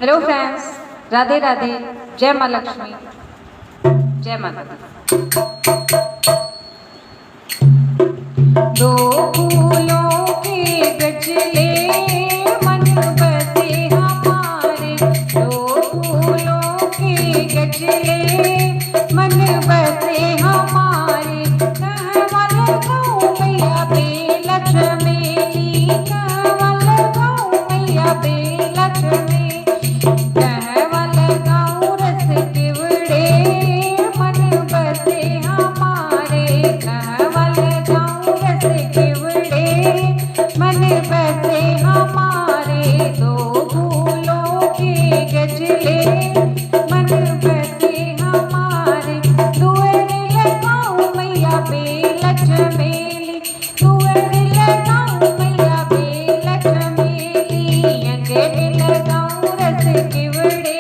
Hello friends, Radhe Radhe, जय माँ लक्ष्मी, जय माता दी। दो फूलों के गजले मन बसे हमारे, दो फूलों के गजले मन बसे हमारे। कहवल गाँव मैया बेलक्ष्मी, कहवल गाँव मैया बेलक्ष्मी, कहवल गाँव रस केवड़े मन बसे हमारे, कहवल गाँव रस केवड़े मन बसे हमारे। दो फूलों के गजले मन बसे हमारे, दुअर लगाऊं मैया बेलक्ष्मी, दुअर लगाऊं मैया बेलक्ष्मी, अंगन लगाऊं रस केवड़े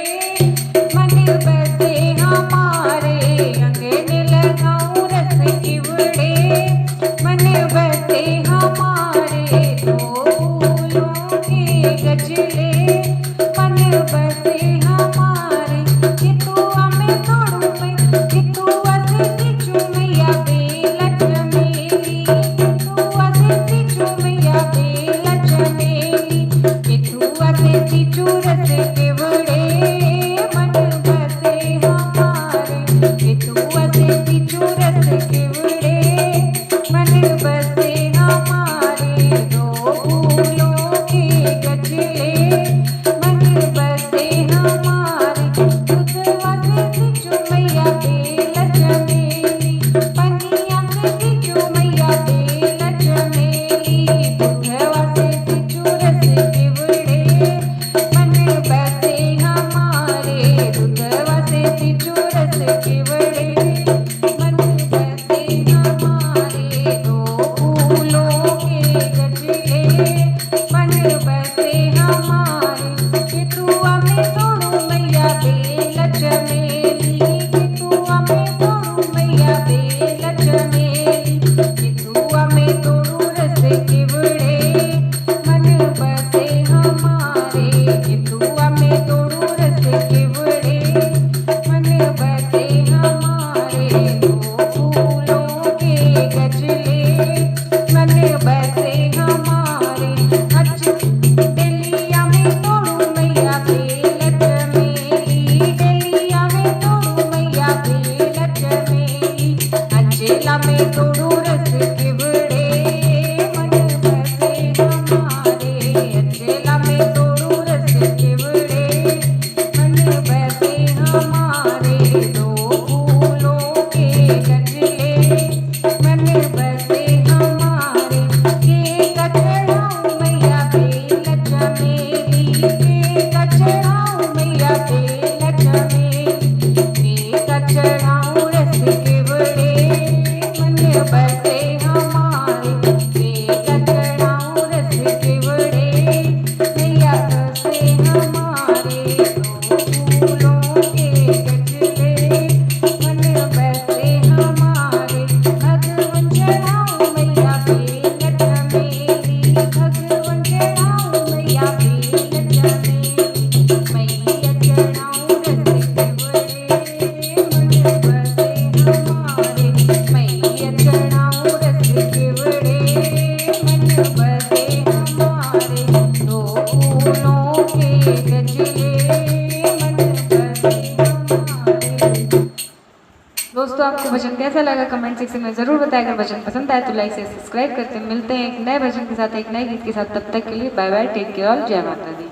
मन बसे हमारे, अंगन लगाऊं रस केवड़े मन बसे हमारे। दो फूलों के गजले मन बसे हमारे, कि तू हमें तोड़ू मैं, कि तू असे सींचू मैया बेलक्ष्मी, कि तू असे सींचू मैया बेलक्ष्मी, कि तू असे सींचू रस केवड़े मन बसे हमारे, कि तू असे सींचू रस केवड़े मन बसे हमारे। दो फूलों के गजले मन बसे हमारे, दूधवा से सींचू मैया बेलक्ष्मी, पनिया से सींचू मैया बेलक्ष्मी, दूधवा से सींचू रस केवड़े मन बसे हमारे, दूधवा से सींचू रस केवड़े मन बसे हमारे। दो फूलों के गजले मन बसे हमारे, कि तू हमें तोड़ू मैया बेलक्ष्मी, कि तू हमें तोड़ू मैया बेलक्ष्मी, कि तू हमें तोड़ू रस केवड़े मन बसे हमारे, कि तू हमें तोड़ू रस केवड़े मन बसे हमारे। दो फूलों के गजले मन बसे हमारे, डलिया में तोड़ू मैया बेलक्ष्मी, डलिया में तोड़ू मैया बेलक्ष्मी, अंजेला में तोड़ू रस केवड़े मन बसे हमारे, अंजेला में तोड़ू रस केवड़े मन बसे हमारे। दो फूलों के गजले मन बसे हमारे, केक चढ़ाऊं मैया बेलक्ष्मी, केक चढ़ाऊं मैया बेलक्ष्मी, केक चढ़ाऊं रस केवड़े मन बसे हमारे, केक चढ़ाऊं रस केवड़े मैया बसे हमारे। दो फूलों के गजले मन बसे हमारे, भगवन चढ़ाऊं मैया बेलक्ष्मी, भगवन चढ़ाऊं मैया बेलक्ष्मी, मैया चढ़ाऊं रस केवड़े मन बसे हमारे, मैया चढ़ाऊं रस केवड़े मन बसे हमारे। दो फूलों के गजले मन बसे हमारे। दोस्तों, आपको भजन कैसा लगा कमेंट सेक्शन में जरूर बताएं। अगर भजन पसंद आए तो लाइक से सब्सक्राइब करते हैं। मिलते हैं एक नए भजन के साथ, एक नए गीत के साथ। तब तक के लिए बाय बाय, टेक केयर, जय माता दी।